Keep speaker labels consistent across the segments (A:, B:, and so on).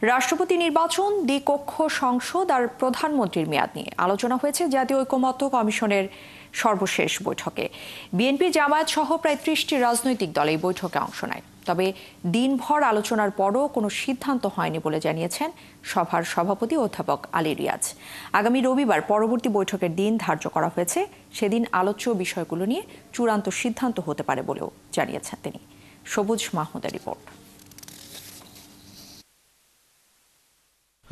A: রাষ্ট্রপতি নির্বাচন, দ্বিকক্ষ সংসদ আর প্রধানমন্ত্রীর মেয়াদ নিয়ে আলোচনা হয়েছে জাতীয় ঐকমত্য কমিশনের সর্বশেষ বৈঠকে। বিএনপি, জামায়াত সহ প্রায় ৩০টি রাজনৈতিক দল এই বৈঠকে অংশ নেয়। তবে দিনভর আলোচনার পরও কোনো সিদ্ধান্ত হয়নি বলে জানিয়েছেন সভার সভাপতি অধ্যাপক আলী রিয়াজ। আগামী রবিবার পরবর্তী বৈঠকের দিন ধার্য করা হয়েছে। সেদিন আলোচ্য বিষয়গুলো নিয়ে চূড়ান্ত সিদ্ধান্ত হতে পারে বলেও জানিয়েছেন তিনি। সবুজ মাহমুদের রিপোর্ট।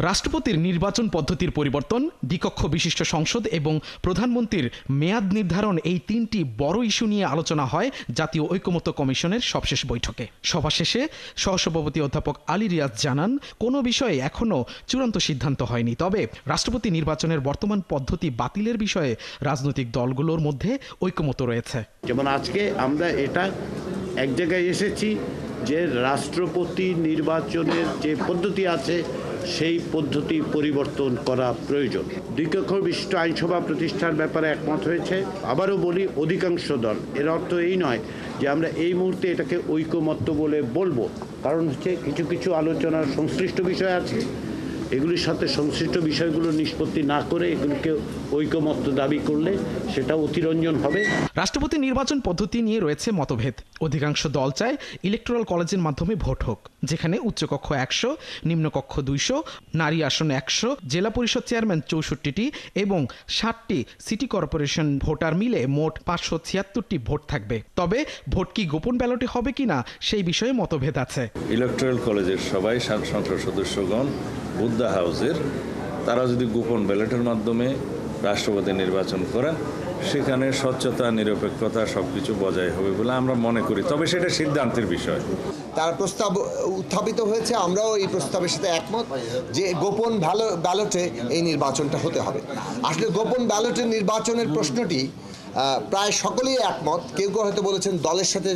B: রাষ্ট্রপতির নির্বাচন পদ্ধতির পরিবর্তন, দ্বিকক্ষ বিশিষ্ট সংসদ এবং প্রধানমন্ত্রীর মেয়াদ নির্ধারণ, এই তিনটি বড় ইস্যু নিয়ে আলোচনা হয় জাতীয় ঐকমত্য কমিশনের সবশেষ বৈঠকে। সভা শেষে সহসভাপতি অধ্যাপক আলী রিয়াজ জানান, কোনো বিষয়ে এখনও চূড়ান্ত সিদ্ধান্ত হয়নি। তবে রাষ্ট্রপতি নির্বাচনের বর্তমান পদ্ধতি বাতিলের বিষয়ে রাজনৈতিক দলগুলোর মধ্যে ঐকমত্য রয়েছে।
C: যেমন আজকে আমরা এটা এক জায়গায় এসেছি যে রাষ্ট্রপতি নির্বাচনের যে পদ্ধতি আছে সেই পদ্ধতি পরিবর্তন করা প্রয়োজন। দ্বিকক্ষ বিশিষ্ট আইনসভা প্রতিষ্ঠার ব্যাপারে একমত হয়েছে। আবারও বলি, অধিকাংশ দল। এর অর্থ এই নয় যে আমরা এই মুহূর্তে এটাকে ঐকমত্য বলে বলবো, কারণ হচ্ছে কিছু কিছু আলোচনার সংশ্লিষ্ট বিষয় আছে, এগুলির সাথে সংশ্লিষ্ট বিষয়গুলো নিষ্পত্তি না করে এগুলিকে ঐকমত্য দাবি করলে সেটা অতিরঞ্জন হবে।
B: রাষ্ট্রপতি নির্বাচন পদ্ধতি নিয়ে রয়েছে মতভেদ। অধিকাংশ দল চায় ইলেকটোরাল কলেজের মাধ্যমে ভোট হোক, যেখানে উচ্চকক্ষ ১০০, নিম্নকক্ষ ২০০, নারী আসন ১০০, জেলা পরিষদ চেয়ারম্যান ৬৪টি এবং ৬০টি সিটি কর্পোরেশন ভোটার মিলে মোট ৫৭৬টি ভোট থাকবে। তবে ভোট কি গোপন ব্যালটে হবে কিনা সেই বিষয়ে মতভেদ আছে।
D: ইলেকটোরাল কলেজের সবাই সংসদ সদস্যগণ, বুদ্ধা হাউসের, তারা যদি গোপন ব্যালটের মাধ্যমে রাষ্ট্রপতি নির্বাচন করেন, সেখানে স্বচ্ছতা, নিরপেক্ষতা সবকিছু বজায় হবে বলে আমরা মনে করি। তবে সেটা সিদ্ধান্তের বিষয়।
E: তার প্রস্তাব উত্থাপিত হয়েছে, আমরাও এই প্রস্তাবের সাথে একমত যে গোপন ব্যালটে এই নির্বাচনটা হতে হবে। আসলে গোপন ব্যালটের নির্বাচনের প্রশ্নটি প্রায় সকলেই একমত। কেউ কেউ হয়তো বলেছেন দলের সাথে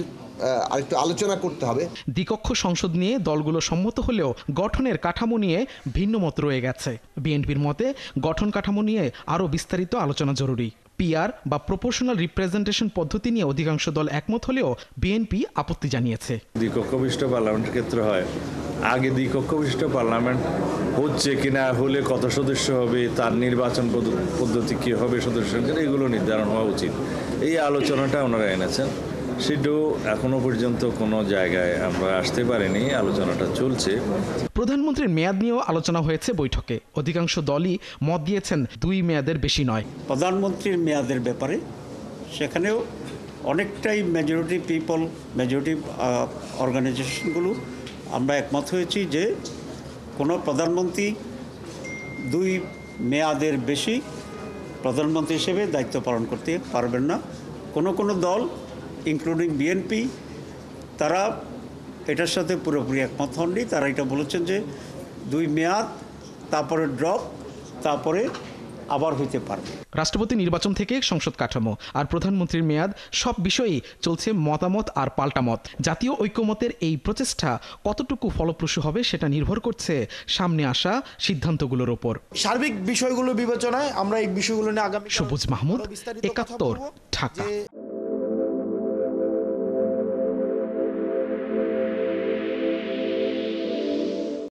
E: আরেকটু আলোচনা করতে হবে।
B: দ্বিকক্ষ সংসদ নিয়ে দলগুলো সম্মত হলেও গঠনের কাঠামো নিয়ে ভিন্ন মত রয়ে গেছে। বিএনপির মতে গঠন কাঠামো নিয়ে আরও বিস্তারিত আলোচনা জরুরি। পিআর বা প্রপোর্শনাল রিপ্রেজেন্টেশন পদ্ধতি নিয়ে অধিকাংশ দল একমত হলেও বিএনপি আপত্তি জানিয়েছে।
D: দ্বিকক্ষ বিশিষ্ট পার্লামেন্টের ক্ষেত্রে হয়, আগে দ্বিকক্ষ বিশিষ্ট পার্লামেন্ট হচ্ছে কিনা, হলে কত সদস্য হবে, তার নির্বাচন পদ্ধতি কী হবে, সদস্য সংখ্যা, এগুলো নির্ধারণ হওয়া উচিত। এই আলোচনাটা ওনারা এনেছেন, সেটাও এখনো পর্যন্ত কোনো জায়গায় আমরা আসতে পারিনি, আলোচনাটা চলছে।
B: প্রধানমন্ত্রীর মেয়াদ নিয়েও আলোচনা হয়েছে বৈঠকে। অধিকাংশ দলই মত দিয়েছেন ২ মেয়াদের বেশি নয়।
F: প্রধানমন্ত্রীর মেয়াদের ব্যাপারে সেখানেও অনেকটাই মেজরিটি অর্গানাইজেশনগুলো আমরা একমত হয়েছি যে কোনো প্রধানমন্ত্রী ২ মেয়াদের বেশি প্রধানমন্ত্রী হিসেবে দায়িত্ব পালন করতে পারবেন না। কোনো দল ইনক্লুডিং বিএনপি, তারা এটার সাথে পুরোপুরি একমত হননি। তারা এটা বলেছেন যে ২ মেয়াদ, তারপরে ড্রপ, তারপরে আবার হইতে পারবে।
B: রাষ্ট্রপতি নির্বাচন থেকে সংসদ কাঠামো আর প্রধানমন্ত্রীর মেয়াদ, সব বিষয়েই চলছে মতামত আর পাল্টামত। জাতীয় ঐকমত্যের এই প্রচেষ্টা কতটুকু ফলপ্রসূ হবে সেটা নির্ভর করছে সামনে আসা সিদ্ধান্তগুলোর ওপর।
G: সার্বিক বিষয়গুলো বিবেচনায় আমরা এই বিষয়গুলো নিয়ে আগামী।
B: সবুজ মাহমুদ, ৭১, ঢাকা।